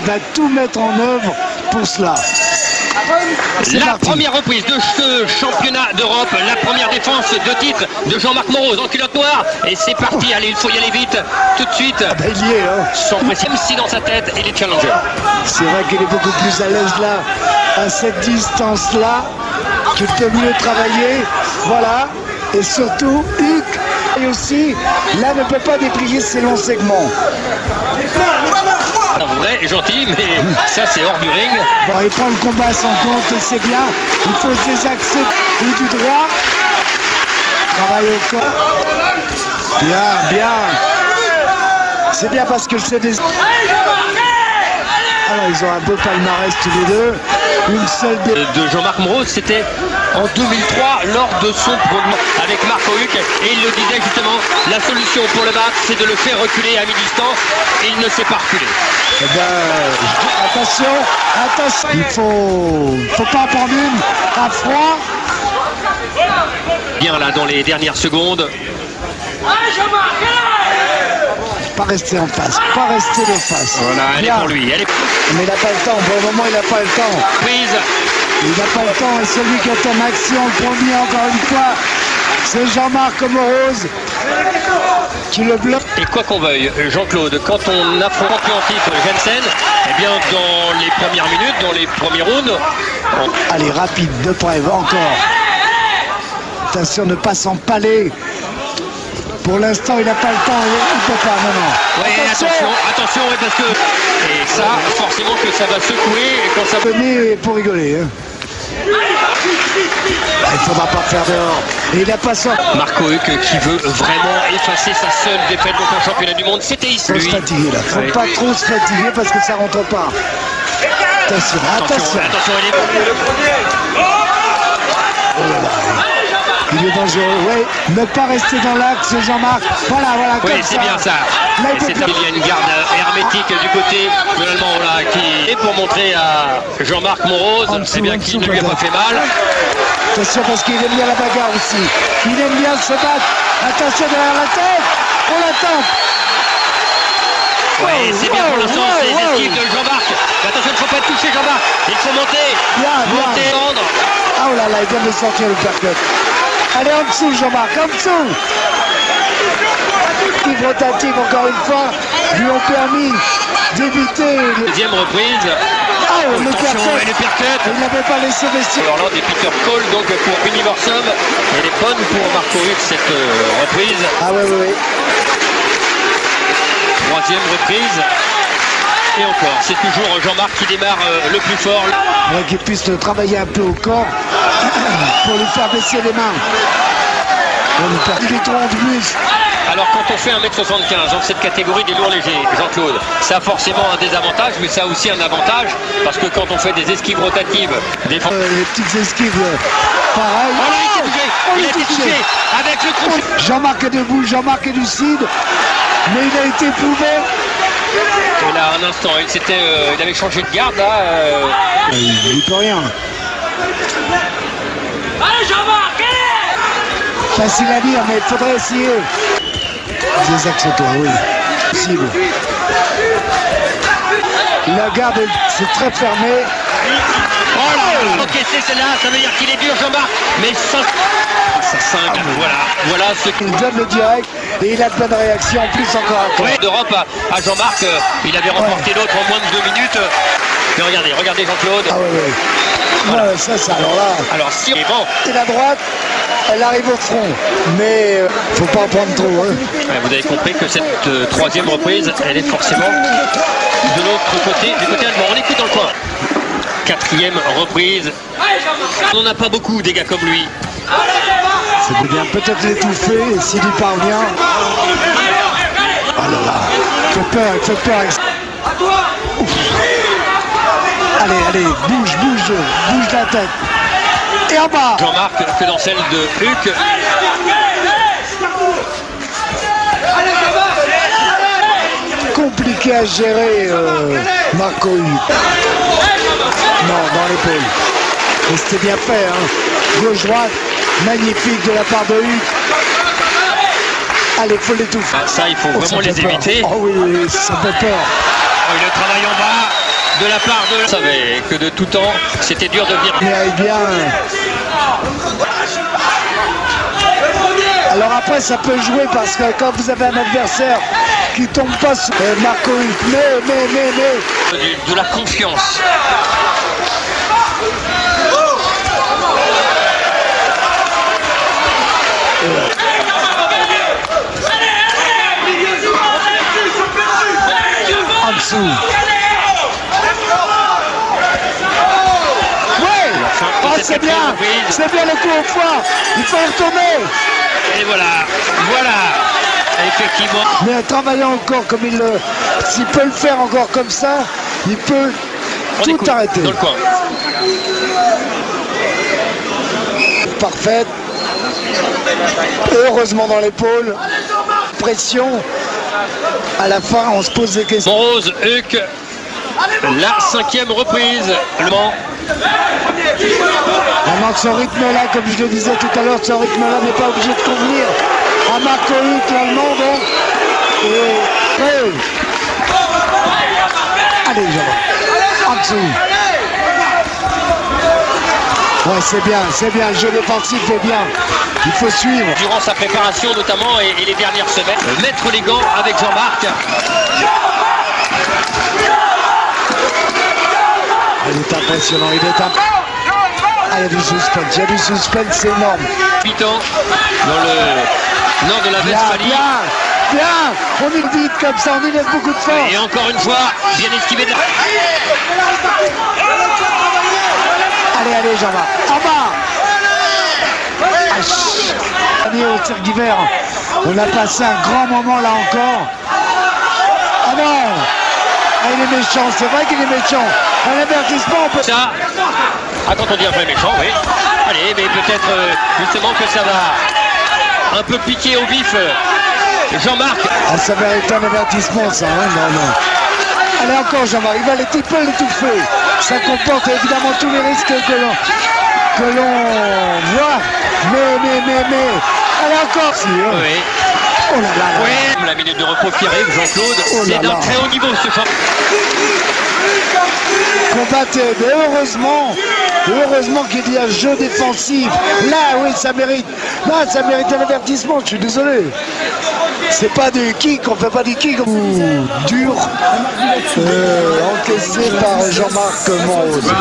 il va tout mettre en œuvre pour cela. La première reprise de ce championnat d'Europe, la première défense de titre de Jean-Marc Morose en culotte noire. Et c'est parti, allez, il faut y aller vite, tout de suite. Ah ben, il y est, hein. Sans pression, si dans sa tête, il est challenger. C'est vrai qu'il est beaucoup plus à l'aise là, à cette distance-là, qu'il peut mieux travailler. Voilà. Et surtout, Hugues, et aussi, là, ne peut pas déplier ses longs segments. Vrai et gentil, mais ça c'est hors du ring. Bon, il prend le combat à son compte, c'est bien. Il faut ses accès du droit. Travail au corps. Bien, bien. C'est bien parce que c'est des... Alors, ils ont un beau palmarès tous les deux. Une seule de Jean-Marc Morose, c'était en 2003 lors de son premier avec Marco Huck, et il le disait justement, la solution pour le battre, c'est de le faire reculer à mi-distance, et il ne s'est pas reculé. Eh ben, attention, attention, il faut pas en prendre une à froid. Bien là dans les dernières secondes. Pas rester en face, pas rester de face. Voilà, elle bien. Est pour lui. Elle est... Mais il n'a pas le temps, pour le moment il n'a pas le temps. Prise. Il n'a pas le temps, et celui qui est en action, le premier encore une fois, c'est Jean-Marc Morose qui le bloque. Et quoi qu'on veuille, Jean-Claude, quand on affronte champion en titre Jensen, eh bien dans les premières minutes, dans les premiers rounds... Allez, rapide, de preuve, encore. Attention, ne pas s'empaler. Pour l'instant, il n'a pas le temps, il ne peut pas, non. Oui, attention, parce que... Et ça, forcément que ça va secouer, et quand ça... Venez pour rigoler, hein. Il ne faudra pas faire dehors. Et il n'a pas sorti. Marco Huck qui veut vraiment effacer sa seule défaite dans un championnat du monde. C'était ici. Il faut se fatiguer là. Il ne faut pas trop se fatiguer parce que ça ne rentre pas. Attention. Attention, il est... Oh là là. Il est dangereux, oui. Ne pas rester dans l'axe, Jean-Marc. Voilà, oui, c'est bien ça. Là, il y a une garde hermétique du côté de l'Allemand là, qui est pour montrer à Jean-Marc Morose bien qu'il ne lui a pas fait mal. Attention parce qu'il aime bien la bagarre aussi. Il aime bien se battre. Attention derrière la tête. On l'attend. Oui, c'est bien pour l'instant, c'est les esquives de Jean-Marc. Attention, il ne faut pas toucher Jean-Marc. Il faut monter. Monter, vendre. Ah oh là là, il vient de sortir le percut. Allez, en dessous, Jean-Marc, en dessous. Les rotatives, encore une fois, lui ont permis d'éviter... Deuxième reprise. Ah, le percut. Il n'avait pas laissé vestir. Alors là, des Peter Cole, donc pour Universum. Elle est bonne pour Marco Huck, cette reprise. Ah oui. Troisième reprise. Et encore, c'est toujours Jean-Marc qui démarre le plus fort. Il faudrait qu'il puisse le travailler un peu au corps pour lui faire baisser les mains. Il est trop en plus. Alors quand on fait 1m75 dans cette catégorie des lourds légers, Jean-Claude, ça a forcément un désavantage, mais ça a aussi un avantage, parce que quand on fait des esquives rotatives, les petites esquives, pareil. Il a été touché avec le crochet. Jean-Marc est debout, Jean-Marc est lucide, mais il a été éprouvé. Et là, un instant, il avait changé de garde, là. Il ne peut rien. Allez, Jean-Marc, facile à dire, mais il faudrait essayer. Désaxe-toi, oui. Possible. La garde, c'est très fermé. Oh là là, ok, c'est celle-là, ça veut dire qu'il est dur, Jean-Marc, mais ça 5, voilà ce qu'il donne le direct et il a de bonnes réactions en plus encore. Oui, d'Europe à Jean-Marc, il avait remporté l'autre en moins de 2 minutes. Mais regardez Jean-Claude. Ah oui. Voilà. Ouais, ça, alors là. Alors si on est bon. Et la droite, elle arrive au front, mais faut pas en prendre trop. Hein. Ouais, vous avez compris que cette troisième reprise, elle est forcément de l'autre côté, du côté allemand. On écoute dans le coin. Quatrième reprise. On n'en a pas beaucoup des gars comme lui. C'est bien peut-être l'étouffer et s'il y parvient. Oh là là, il fait peur. Ouf. Allez, bouge la tête. Et en bas. Jean-Marc que dans celle de Huck. Compliqué à gérer Marco Huck. Non, dans l'épaule. Et c'était bien fait, hein. Gauche-droite, magnifique de la part de Huck. Allez, il faut l'étouffer. Ça, il faut vraiment les éviter. Oh oui, ça fait peur. Oh, le travail en bas. de la part de... Je savais que de tout temps, c'était dur de venir. Mais bien. Alors après, ça peut jouer parce que quand vous avez un adversaire qui tombe pas sur Marco Huck, mais. De la confiance. En dessous. Ouais. Oh, c'est bien le coup au foie. Il faut y retourner. Et voilà. Effectivement. Mais en travaillant encore comme s'il peut le faire encore comme ça, il peut tout arrêter. Dans le coin. Parfaite. Heureusement dans l'épaule. Pression. À la fin, on se pose des questions. Rose, Huck, la 5e reprise. Le Mans. Vraiment que ce rythme-là, comme je le disais tout à l'heure, ce rythme-là n'est pas obligé de convenir à Marco Huck, l'Allemand. Bon. Allez, Jean. En dessous. Ouais, c'est bien, le jeu défensif est bien. Il faut suivre. Durant sa préparation notamment et les dernières semaines, mettre les gants avec Jean-Marc. Il est impressionnant, il y a du suspense, c'est énorme. 8 ans dans le nord de la Westphalie. Bien, on est vite comme ça, on y laisse beaucoup de force. Et encore une fois, bien esquivé de la... Allez, Jean-Marc. En bas. Au Cirque d'hiver, on a passé un grand moment là encore. Ah non. Il est méchant, c'est vrai qu'il est méchant. Un avertissement, on peut... Ça, quand on dit un vrai méchant, oui. Allez, mais peut-être justement que ça va un peu piquer au vif Jean-Marc. Ah, ça mérite un avertissement, ça, hein. Non. Allez, encore Jean-Marc, il peut l'étouffer. Ça comporte évidemment tous les risques que l'on voit. Mais. Allez, encore, si. Hein. Oui. Oh là là. Oui. La minute de repos qui arrive, Jean-Claude. C'est d'un très haut niveau, ce champ. Combatté, mais heureusement qu'il y a jeu défensif. Là, oui, ça mérite un avertissement, je suis désolé. C'est pas du kick, on fait pas du kick. Dur, encaissé par Jean-Marc Monrose.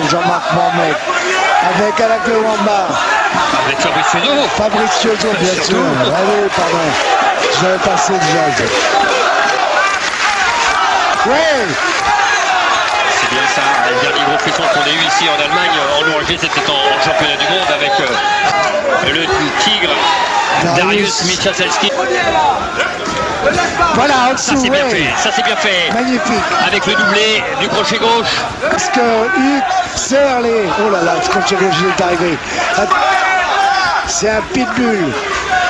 Jean-Marc Mohamed, avec Alak Lewamba. Avec Fabricio Zo, bien sûr. Allez, pardon, j'avais passé le jazz. Ouais. C'est bien ça, le dernier gros frisson qu'on a eu ici en Allemagne, en ORG, c'était en championnat du monde avec le tigre Dariusz Michalski. Voilà, en dessous, ça c'est bien fait. Magnifique. Avec le doublé du crochet gauche. Parce que Huck serre les... Oh là là, le crochet gauche il est arrivé. C'est un pitbull.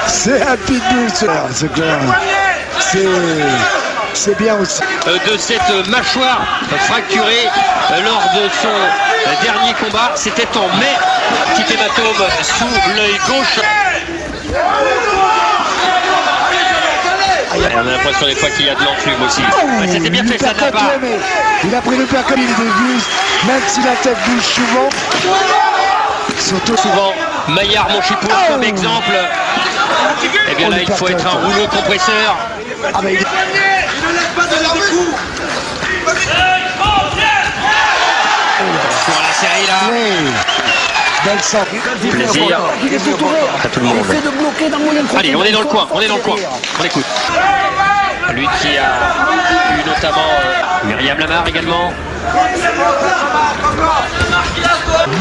C'est clair. C'est bien aussi. De cette mâchoire fracturée lors de son dernier combat, c'était en mai. Petit hématome sous l'œil gauche. On a l'impression des fois qu'il y a de l'enclume aussi. C'était bien fait, ça n'a pas. Il a pris le percol, il déguste, même si la tête bouge souvent. Surtout souvent, Maillard Monchipour comme exemple. Et bien là, il faut être un rouleau compresseur. Ah mais il... Pour la série là. Oui. Belle sorte. Plaisir à tout le monde. Allez, on est dans le coin, on écoute. Lui qui a eu notamment Myriam Lamar également.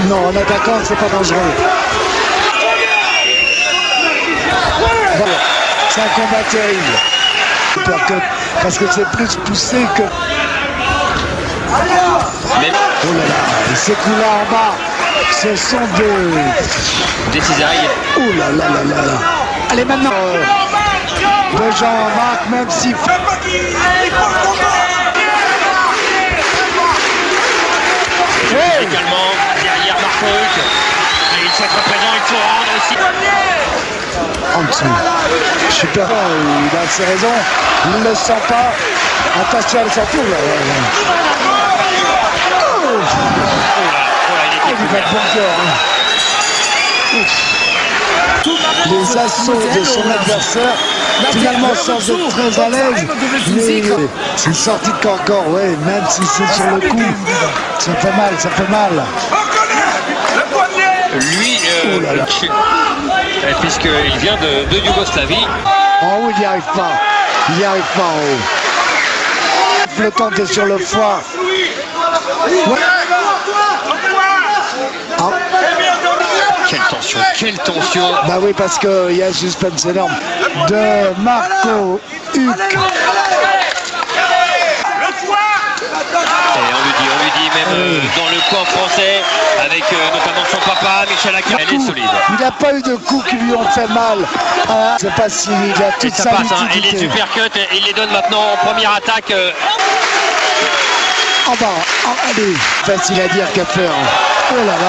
Non, en attaquant, c'est pas dangereux. C'est un combat terrible. Parce que c'est plus poussé que... Mais... Oh là là, et ces coups-là en bas, ce sont des cisailles. Oh là là là là là. Allez maintenant de Jean-Marc, même si... Également derrière Marco Huck. Il faut être présent, il faut rendre aussi. En en dessous. Super, il a ses raisons. Il ne le sent pas. Attention, elle s'en fout là. Il va de bon cœur. Les assauts de son adversaire, finalement sans être très à l'aise, mais c'est une sortie de corps, ouais, même si c'est sur le coup, ça fait mal, ça fait mal. Lui, puisqu'il vient de Yougoslavie. En haut, il n'y arrive pas, il n'y arrive pas en haut. Flottante est sur le foie. Ouais. Ah. Quelle tension. Bah oui, parce qu'il y a un suspense énorme de Marco Huck. Et on lui dit même dans le camp français, avec notamment son papa, Michel Akar, elle est solide. Il n'a pas eu de coups qui lui ont fait mal. C'est pas si il a toute sa passe, hein. Et les supercuts, il les donne maintenant en première attaque. En bas, allez, facile à dire qu'à faire. Oh là là là là.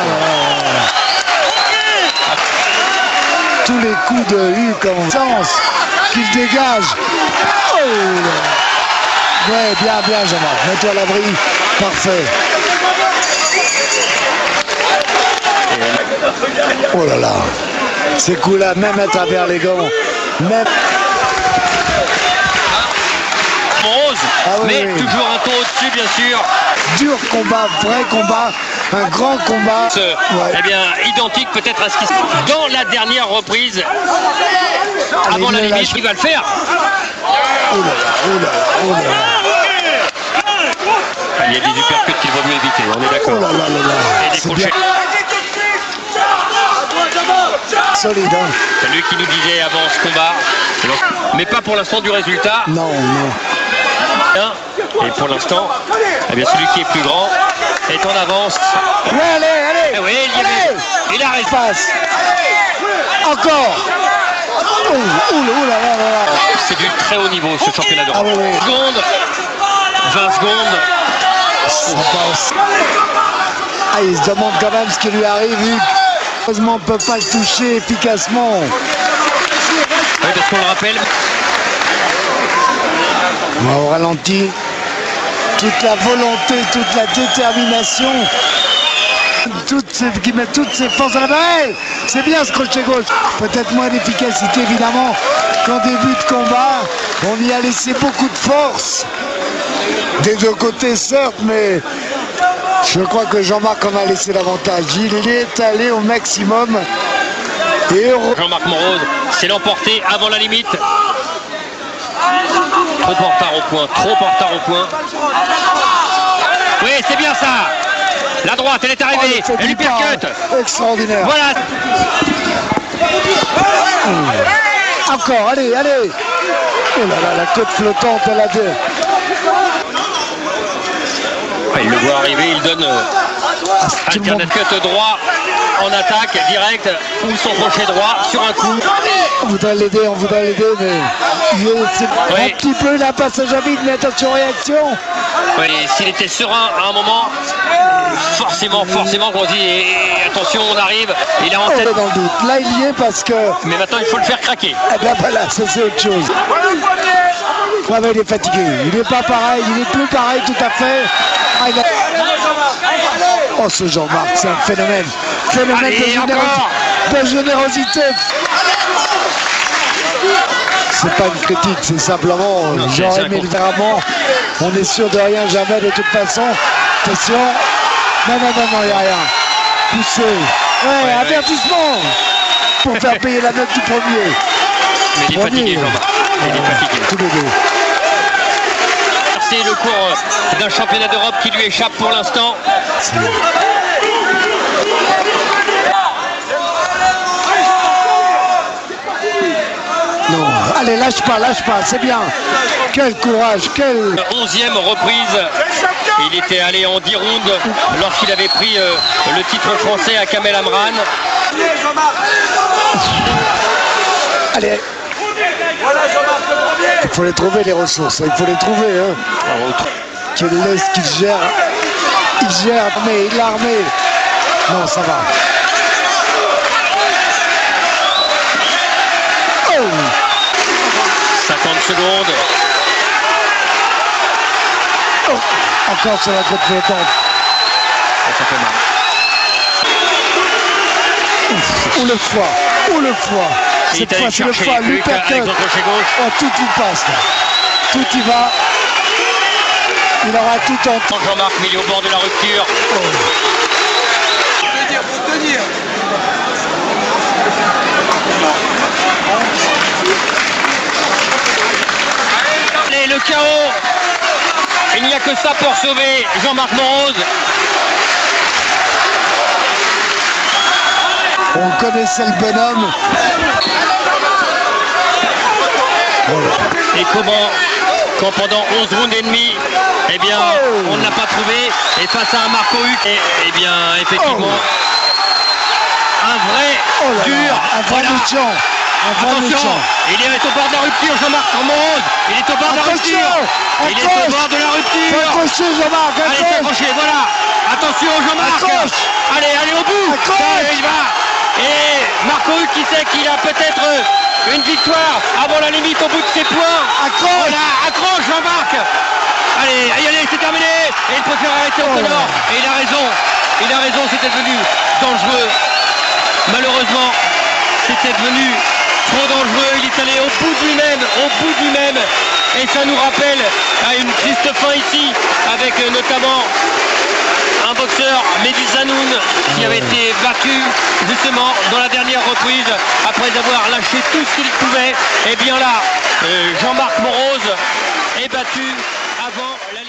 Tous les coups de Huck en sens qu'il dégage. Oh. Ouais, bien, Jean-Marc. Mets-toi à l'abri. Parfait. Oh là là. Ces coups-là, même à travers les gants. Même. Rose, mais toujours un ton au-dessus, bien sûr. Dur combat, vrai combat, un grand combat. Eh bien, identique peut-être à ce qui se passe dans la dernière reprise. Avant la limite, il va le faire. Oh là là, oh là là, oh là là. Il y a des uppercuts qu'il vaut mieux éviter, on est d'accord. Oh là là là là. Et des crochets. Solide, hein. C'est lui qui nous disait avant ce combat, mais pas pour l'instant du résultat. Non. Et pour l'instant, eh bien celui qui est plus grand est en avance. Ouais, allez. Eh oui, il arrête. Passe. Encore. Oh là là là. C'est du très haut niveau ce championnat d'Europe. 20 secondes. Il se demande quand même ce qui lui arrive. Heureusement, on ne peut pas le toucher efficacement. Oui, parce qu'on le rappelle. Au ralenti, toute la volonté, toute la détermination, qui met toutes ses forces à la balle. C'est bien ce crochet gauche. Peut-être moins d'efficacité évidemment qu'en début de combat. On y a laissé beaucoup de force. Des deux côtés certes, mais je crois que Jean-Marc en a laissé l'avantage. Il est allé au maximum. Et Jean-Marc Monrose s'est l'emporté avant la limite. Trop en retard au point. Oui, c'est bien ça. La droite, elle est arrivée. Elle lui percute. Extraordinaire. Voilà. Encore, allez. Oh là là, la côte flottante, elle a deux. Il le voit arriver, il donne alternate cut droit en attaque direct ou son crochet droit sur un coup. On voudrait l'aider, mais c'est un petit peu la passage à vide, mais attention, réaction. Oui, s'il était serein à un moment, forcément, qu'on dit attention, on arrive, il est en tête. Dans le doute. Là, il y est parce que. Mais maintenant, il faut le faire craquer. Eh bien voilà, ça c'est autre chose. Ouais, mais il est fatigué, il n'est pas pareil, il n'est plus pareil tout à fait. Oh, ce Jean-Marc, c'est un phénomène. De générosité. C'est pas une critique, c'est simplement, j'aurais aimé le vraiment. On est sûr de rien, jamais de toute façon. Attention. Non, il n'y a rien. Poussé. Ouais, avertissement. Pour faire payer la note du premier. Mais il est fatigué, Jean-Marc. Il est fatigué. Tous les deux. C'est le cours d'un championnat d'Europe qui lui échappe pour l'instant. Non, allez, lâche pas, c'est bien. Quel courage, quel... 11e reprise. Il était allé en 10 rounds lorsqu'il avait pris le titre français à Kamel Amran. Allez. Il faut les trouver, les ressources, il faut les trouver. Hein. Qu'il laisse, qu'il gère. Il gère, mais il l'a armé. Non, ça va. Oh, 50 secondes. oh. Encore sur la côte flottante. Ça fait mal. Ou le foie, ou le foie. Il est Cette allé fois, c'est le chercher foie, Luc avec l'uppercut. son crochet gauche. Oh, tout y passe là. Tout y va. Il aura tout en temps. Jean-Marc, mais il est au bord de la rupture. Allez, le chaos. Il n'y a que ça pour sauver Jean-Marc Morose. On connaissait le bonhomme. Et comment, quand pendant 11 rounds et demi, eh bien, on ne l'a pas trouvé, et face à un Marco Huck, eh bien, effectivement, un vrai dur, un vrai méchant. Un vrai attention, méchant. il est au bord de la rupture, Jean-Marc Morose, il est au bord de la rupture, il est au bord de la rupture. Accroché, Jean-Marc, Allez, accroche. s'accrocher, voilà, attention Jean-Marc, Accroche. allez au bout, Accroche. il va, et Marco Huck qui sait qu'il a peut-être une victoire avant la limite au bout de ses points. Accroche. Voilà, accroche Jean-Marc. Allez, c'est terminé. Et il préfère arrêter au nord. Et il a raison, c'était devenu dangereux. Malheureusement, c'était devenu trop dangereux. Il est allé au bout de lui-même. Et ça nous rappelle à une triste fin ici, avec notamment un boxeur, Mehdi Zanoun, qui avait été battu justement dans la dernière reprise après avoir lâché tout ce qu'il pouvait. Et bien là, Jean-Marc Morose est battu avant la